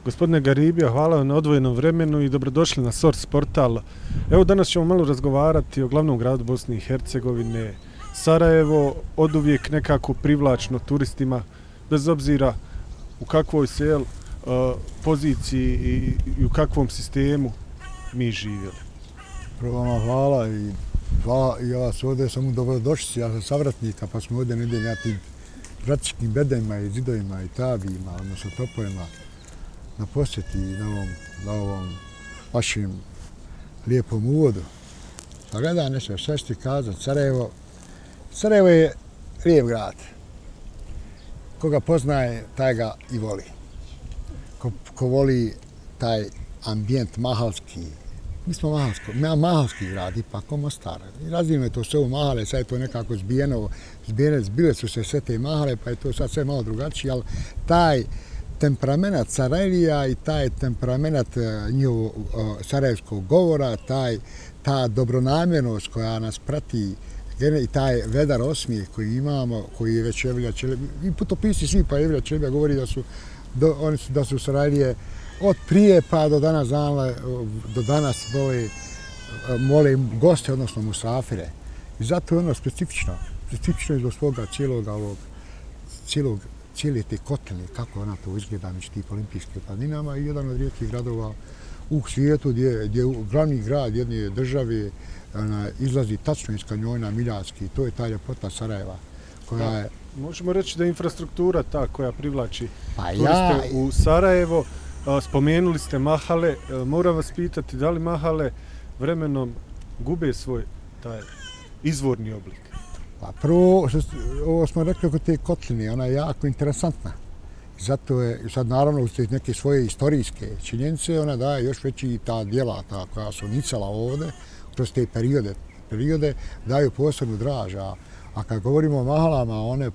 Gospodine Garibija, hvala vam na odvojenom vremenu i dobrodošli na Source portal. Evo danas ćemo malo razgovarati o glavnom gradu Bosne i Hercegovine. Sarajevo oduvijek nekako privlačno turistima, bez obzira u kakvoj se poziciji i u kakvom sistemu mi živjeli. Prvo vam hvala i ja vas ovdje sam u dobrodošlici, ja sam savratnika pa smo ovdje nedelj na tim bratičkim bedajima i zidovima i tabijima, odnosno topovima na posjeti na ovom vašem lijepom uvodu. Pa gledaj nešto, šta ću ti kazati, Sarajevo je lijep grad. Koga poznaje, taj ga i voli. Ko voli taj ambijent mahalski, mi smo mahalski grad, ipak ko Mostar. Razvijeno je to sve u Mahale, sad je to nekako zbile su se sve te Mahale, pa je to sad sve malo drugačije, ali taj temperament Sarajevija i taj temperament njihovog sarajevskog govora, ta dobronamjernost koja nas prati i taj vedar osmijeh koji imamo, koji je već Evlija Čelebija, i putopisci svi, pa Evlija Čelebija govori da su Sarajevije od prije pa do danas mole goste, odnosno musafire. I zato je ono specifično je zbog svoga cijele te kotline, kako ona to izgleda među tih olimpijskih planinama i jedan od rijetkih gradova u svijetu gdje glavni grad jedne države izlazi tačno iz kanjona Miljacki. To je ta ljepota Sarajeva koja je... Možemo reći da je infrastruktura ta koja privlači turiste u Sarajevo. Spomenuli ste Mahale, moram vas pitati da li Mahale vremenom gube svoj taj izvorni oblik? Pa prvo, ovo smo rekli oko te kotline, ona je jako interesantna. Zato je, sad naravno uz neke svoje istorijske činjenice, ona daje još veći ta djela koja su nicala ovdje, kroz te periode daju posebnu draž. A kad govorimo o Mahalama, one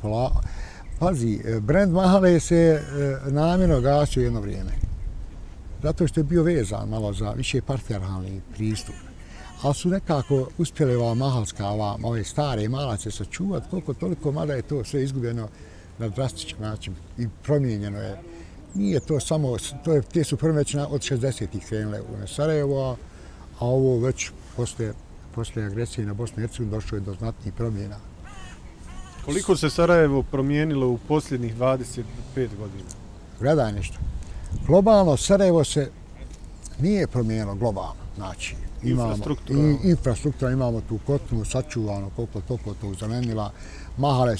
pazi, brend Mahale se namjerno gasio jedno vrijeme. Zato što je bio vezan malo za više patrijarhalni pristup. Ali su nekako uspjeli ove stare malace sačuvati koliko toliko, mada je to sve izgubljeno na drastičan način i promijenjeno je. Nije to samo, te su prve već od 60-ih krenule u Sarajevo, a ovo već posle agresije na Bosnu i Hercegovinu došlo je do znatnih promjena. Koliko se Sarajevo promijenilo u posljednjih 25 godina? Gledaj nešto. Globalno Sarajevo se nije promijenilo globalno, znači infrastruktura, imamo tu kotlinu sačuvano koliko toliko tog zelenila, Mahale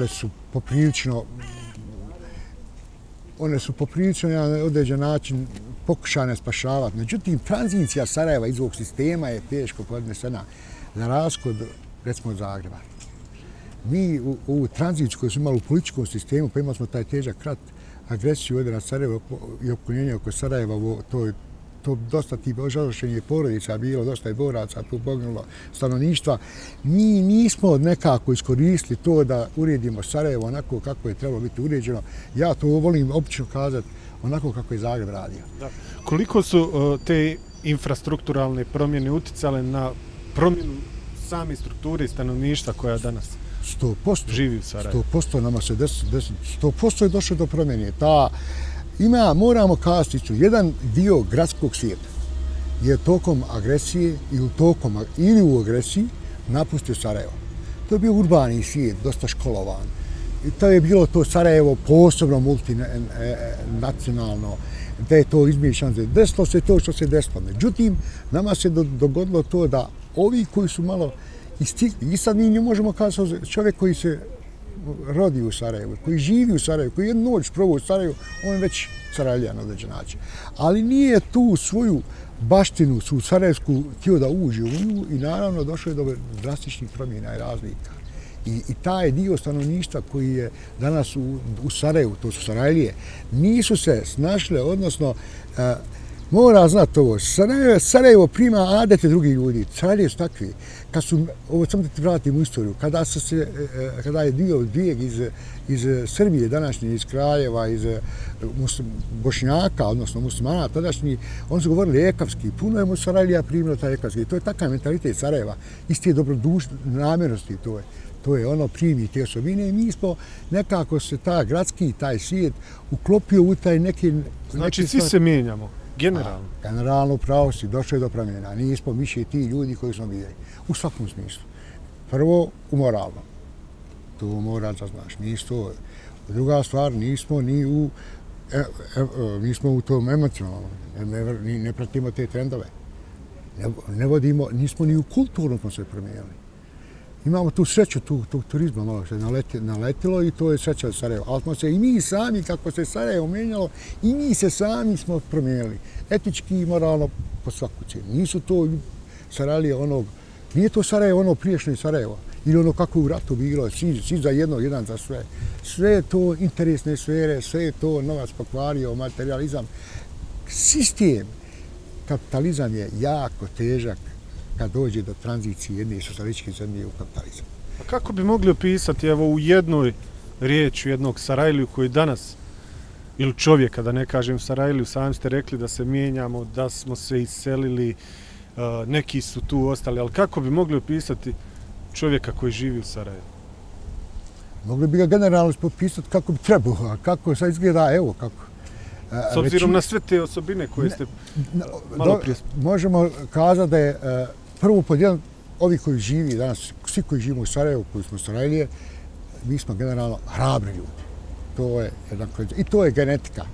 su poprilično, one su poprilično na određen način pokušane spašavati. Međutim, tranzicija Sarajeva iz ovog sistema je teško podnesena za razliku recimo od Zagreba. Mi u tranziciju koju smo imali u političkom sistemu, pa imali smo taj težak rat, agresiju ovdje na Sarajevo i opkoljenje oko Sarajeva, to dosta tih žalošenje porodica bilo, dosta je boraca, tu poginulo stanovništva. Mi nismo nekako iskoristili to da uredimo Sarajevo onako kako je trebalo biti uređeno. Ja to volim obično kazati onako kako je Zagreb radio. Da. Koliko su te infrastrukturalne promjene uticale na promjenu same strukture stanovništva koja danas 100% živi u Sarajevu? 100% nama se 100% je došlo do promjene. Moramo kazati, jedan dio gradskog svijeta je tokom agresije ili u agresiji napustio Sarajevo. To je bio urbani svijet, dosta školovan. I to je bilo to Sarajevo posebno multinacionalno, da je to izmišljano. Desilo se to što se desilo. Međutim, nama se dogodilo to da ovi koji su malo i sad mi možemo kazati čovjek koji se rodi u Sarajevu, koji živi u Sarajevu, koji jednu noć provodi u Sarajevu, on je već Sarajevljan na određen način. Ali nije tu svoju baštinu, svoju sarajevsku htio da uđe u nju i naravno došlo je do drastičnih promjena i razlika. I taj dio stanovništva koji je danas u Sarajevu, to su Sarajevlije, nisu se snašle, odnosno mora znati ovo, Sarajevo prima adete drugih ljudi, Sarajevije su takvi. Ovo samo da ti vratim u istoriju, kada je dio bijeg iz Srbije, današnji iz Kraljeva, iz Bošnjaka, odnosno muslimana, tadašnji, oni su govorili ekavski, puno je mu Sarajevija primilo taj ekavski. To je takav mentalitet Sarajeva, isti je dobrodušne namjernosti, To je ono, primi te osobine i mi smo nekako se taj svijet uklopio u taj neki... Znači svi se mijenjamo, generalno. Generalno pravo si, došlo je do promjena. Nismo više ti ljudi koji smo bili. U svakom smislu. Prvo, u moralnom. To mora da znaš. Nisto. Druga stvar, nismo ni u... nismo u tom emocionalnom. Ne pratimo te trendove. Ne vodimo, nismo ni u kulturnom smo se promijenili. Imamo tu sreću, tog turizma malo se naletilo i to je sreća od Sarajeva. Ali smo se i mi sami, kako se Sarajevo mijenjalo, i mi se sami smo promijenili. Etički i moralno po svaku cijenu. Nisu to Sarajlije onog, nije to Sarajevo ono priješnje Sarajevo. Ili ono kako u ratu bilo, svi za jedno, jedan za sve. Sve je to interesne sfere, sve je to novac pokvario, materializam. Sistem, kapitalizam je jako težak kad dođe do tranzicije jedne socijalističke zemlje u kapitalizam. A kako bi mogli opisati evo u jednoj riječi jednog Sarajliju koji danas, ili čovjeka, da ne kažem Sarajliju, sami ste rekli da se mijenjamo, da smo se iselili, neki su tu ostali, ali kako bi mogli opisati čovjeka koji živi u Sarajevu? Mogli bi ga generalno popisati kako bi trebalo, a kako sad izgleda, evo kako. S obzirom na sve te osobine koje ste malo prije... Možemo kazati da je prvo pod jedan, ovi koji živi danas, svi koji živimo u Sarajevu, koji smo Sarajlije, mi smo generalno hrabri ljudi. To je jedan i to je genetika.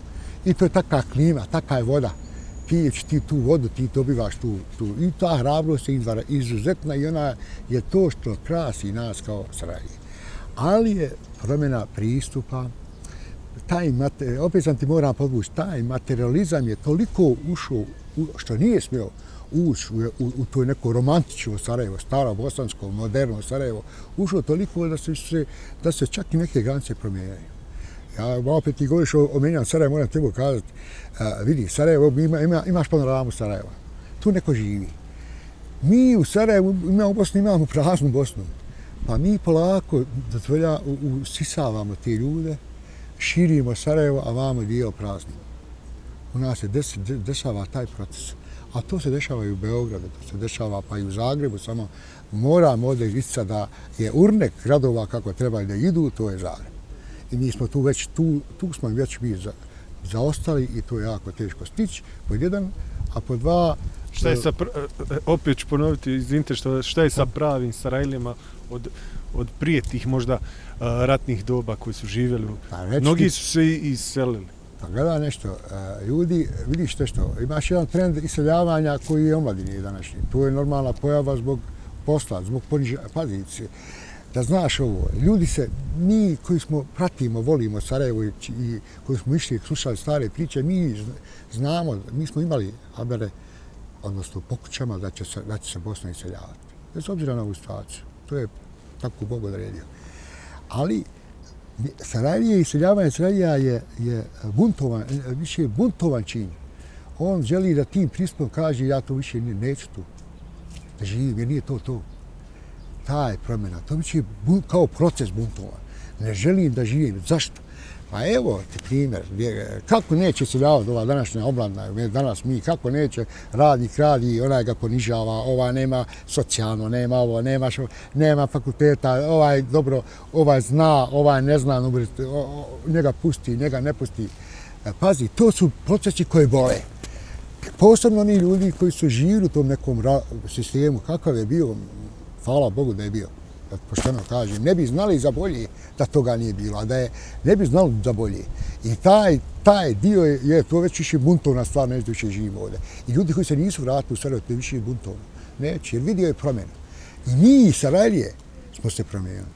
I to je takva klima, takva je voda. Pijeći ti tu vodu, ti dobivaš tu. I ta hrabrost je izuzetna i ona je to što krasi nas kao Sarajlije. Ali je promjena pristupa, opet sam ti moram podvući, taj materializam je toliko ušao, što nije smio ući u to neko romantično Sarajevo, staro bosansko, moderno Sarajevo, ušao toliko da se čak i neke granice promijenjaju. Ja opet ti govoriš o menjanju Sarajeva, moram tebi kazati, vidi, Sarajevo, imaš panoramu Sarajeva, tu neko živi. Mi u Sarajevu imamo Bosnu, imamo praznu Bosnu, pa mi polako usisavamo te ljude, širimo Sarajevo, a vamo dio praznimo. U nas se dešava taj proces. A to se dešava i u Beogradu, to se dešava pa i u Zagrebu, samo moramo ovdje isticati da je urnek gradova kako treba da idu, to je Zagreb. I mi smo tu smo već bili zaostali i to je jako teško stići, pod jedan, a pod dva... Opet ću ponoviti, izvinite, šta je sa pravim Sarajlijama od prije tih možda ratnih doba koji su živjeli? Mnogi su se iselili. Pa gledaj nešto, ljudi, vidiš nešto, imaš jedan trend iseljavanja koji je omladini današnji. To je normalna pojava zbog posla, zbog pozicije. Da znaš ovo, ljudi se, mi koji smo pratimo, volimo Sarajevo i koji smo išli, slušali stare priče, mi znamo, mi smo imali habere, odnosno po kućama da će se Bosna iseljavati. Bez obzira na ovu situaciju. To je tako Bog odredio. Ali Sarajlije, iseljavanje Sarajlija je više buntovan čin. On želi da tim pristupom kaže ja to više neću tu da živim, jer nije to. Ta je promjena. To biće kao proces buntova. Ne želim da živim. Zašto? Pa evo ti primjer. Kako neće iseljavati ova današnja omladina, danas mi, kako neće radnik radi, onaj ga ponižava, ovaj nema socijalno, nema ovo, nema fakulteta, ovaj dobro, ovaj zna, ovaj ne zna, njega pusti, njega ne pusti. Pazi, to su procesi koji bole. Posebno oni ljudi koji su živjeli u tom nekom sistemu, kakav je bio, hvala Bogu da je bio, da pošteno kažem, ne bi znali za bolje da toga nije bilo, a da je ne bi znali za bolje. I taj dio je to već više buntovna stvar, neće više živimo ovdje. I ljudi koji se nisu vratili u Sarajevo, to je više buntovno. Neće, jer vidio je promjenu. I mi, Sarajlije, smo se promijenili.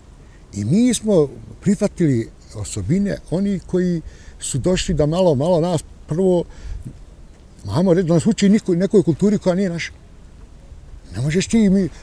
I mi smo prihvatili osobine, oni koji su došli da malo nas prvo, mamo reći, da nas uči nekoj kulturi koja nije naša.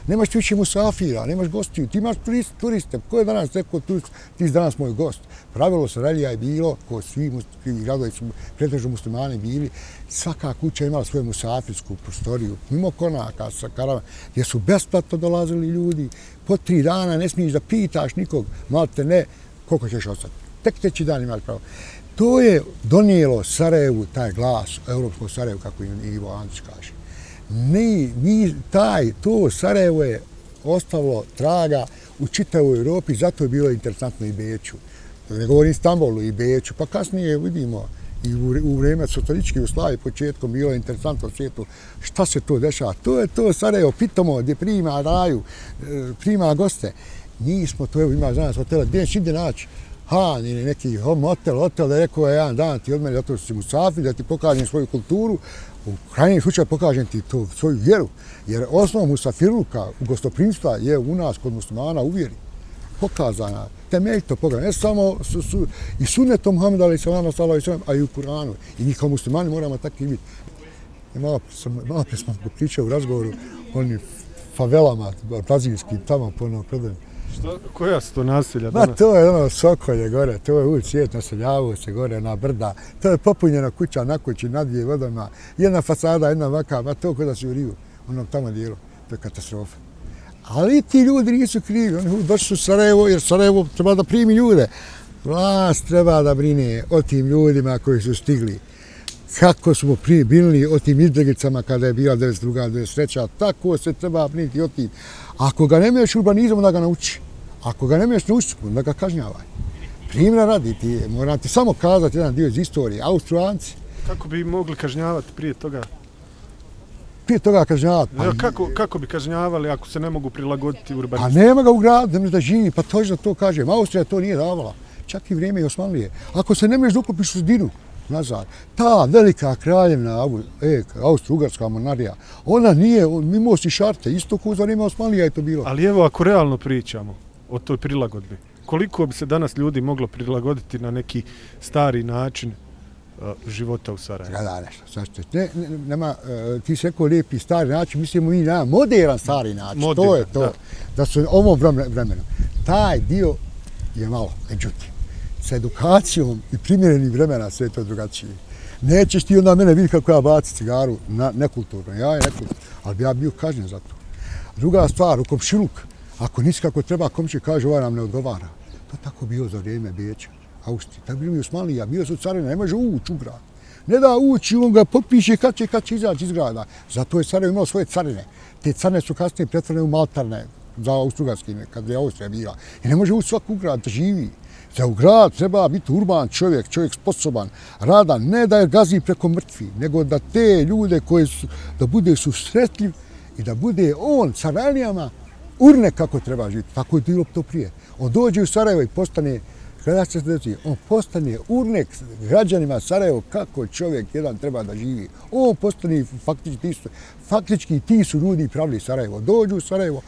Nemaš ti više musafira, nemaš gostiju, ti imaš turiste. Ko je danas rekao, ti si danas moj gost? Pravilo Sarajlija je bilo, ko svi gradovi su pretežno muslimani bili, svaka kuća imala svoju musafirsku prostoriju, mimo konaka, sa karavama, gdje su besplatno dolazili ljudi. Po 3 dana ne smiješ da pitaš nikog, malte ne, koliko ćeš ostati. Tek treći dan imali pravo. To je donijelo Sarajevu taj glas, europskog Sarajevu, kako Ivo Andrić kaže. To Sarajevo je ostavilo traga u čitavoj Europi, zato je bilo interesantno i Beču. Ne govorim Stambolu i Beču, pa kasnije vidimo i u vrijeme socijalističke Jugoslavije početkom bilo je interesantno u svijetu šta se to dešava. To je to Sarajevo pitomo gdje prima raju, prima goste. Nismo to, evo ima danas hotela, gdje ćeš ide naći Han ili neki hotel da je rekao jedan dan ti od mene zato što si musafir, da ti pokažem svoju kulturu, u krajnjem slučaju pokažem ti to, svoju vjeru. Jer osnova musafirluka u gostoprimstva je u nas kod muslimana u vjeri pokazana, temeljito pokazana, ne samo i sunnetom Muhammeda alejhi sallam, a i u Kur'anu. I mi kao muslimani moramo takvi biti. Malo prije smo pričali u razgovoru o onim favelama brazilskim tamo po onom predanju. Koja su to naselja danas? To je ono Sokolje gore, to je uvijek svijet, naseljavaju se gore na brda. To je popunjena kuća na kući, nad dvije vodama. Jedna fasada, jedna vaka, to kod da su u Riju, onom tamo dijelu. To je katastrofa. Ali ti ljudi nisu krivi, oni došli su u Sarajevo, jer Sarajevo treba da primi ljude. Vlast treba da brine o tim ljudima koji su stigli. Kako smo brinuli o tim izbjeglicama kada je bila 92. 93. Tako se treba brinuti o tim. Ako ga ne mješ urbanizam, onda ga nauči. Ako ga ne mješ nauči, onda ga kažnjavaj. Primjera radi ti, moram ti samo kazati jedan dio iz istorije. Austrujanci. Kako bi mogli kažnjavati prije toga? Prije toga kažnjavati. Kako bi kažnjavali ako se ne mogu prilagoditi urbanizmu? A nema ga u gradu, ne možeš da živi, pa točno to kažem. Austrija to nije davala. Čak i vrijeme i Osmanlije. Ako se ne možeš da uklopiš u sredinu, nazad. Ta velika kraljevna Austro-Ugarska monarhija, ona nije, mimo si šarte, isto kao za vrijeme Osmanlija je to bilo. Ali evo, ako realno pričamo o toj prilagodbi, koliko bi se danas ljudi moglo prilagoditi na neki stari način života u Sarajevu? Da, nešto, zašto? Nema, ti si rekao lijepi stari način, mislimo mi na modern stari način, to je to. Da su ovom vremenu. Taj dio je malo, međutim. Sa edukacijom i primjerenim vremena sve je to drugačije. Nećeš ti onda mene vidjeti kako ja bacim cigaru nekulturno, ja je nekulturno, ali bi ja bio kažnjen za to. Druga stvar, u komšiluk, ako nisi kako treba, komšije kaže ovaj nam ne odgovara. To tako bilo za vrijeme Beča, Austrije. Tako bilo i Osmanlija, bio su carine, ne može ući u grad. Ne da ući, on ga potpiše kad će izaći iz grada. Zato je Sarajevo imao svoje carine. Te carine su kasnije pretvorene u maltarne za Austro-Ugarske, kad je Austrija bila. I ne može ući svak u grad da živi. Za u grad treba biti urban čovjek sposoban, radan, ne da je gazi preko mrtvi, nego da te ljude koji su, da bude susretljiv i da bude on sa ranijama urne kako treba živjeti. Tako je bilo to prije. On dođe u Sarajevo i postane, kada se desi, on postane urnek građanima Sarajevo kako čovjek jedan treba da živi. On postane faktički ti su ljudi pravili Sarajevo. Dođu u Sarajevo,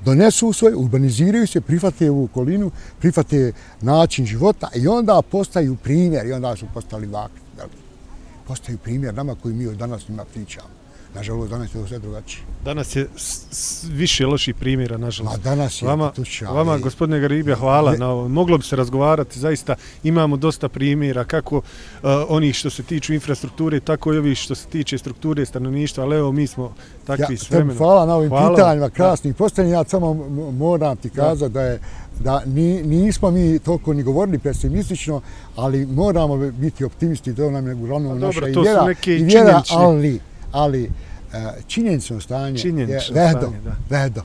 donesu svoje, urbaniziraju se, prihvate u okolinu, prihvate način života i onda postaju primjer i onda su postali vakli. Postaju primjer nama koji mi od danas njima pričamo. Nažalost, danas je to sve drugačije. Danas je više loših primjera, nažalost. Danas je Vama, gospodine Garibija, hvala na ovo. Moglo bi se razgovarati, zaista imamo dosta primjera, kako onih što se tiču infrastrukture, tako i ovih što se tiče strukture stanovništva, ali evo mi smo takvi s vremenom. Hvala na ovim pitanjima, krasnih postavljanja. Ja samo moram ti kazati da nismo mi toliko ni govorili pesimistično, ali moramo biti optimisti, to nam je uglavnom naša i vjera, ali činjenično stanje je vedo.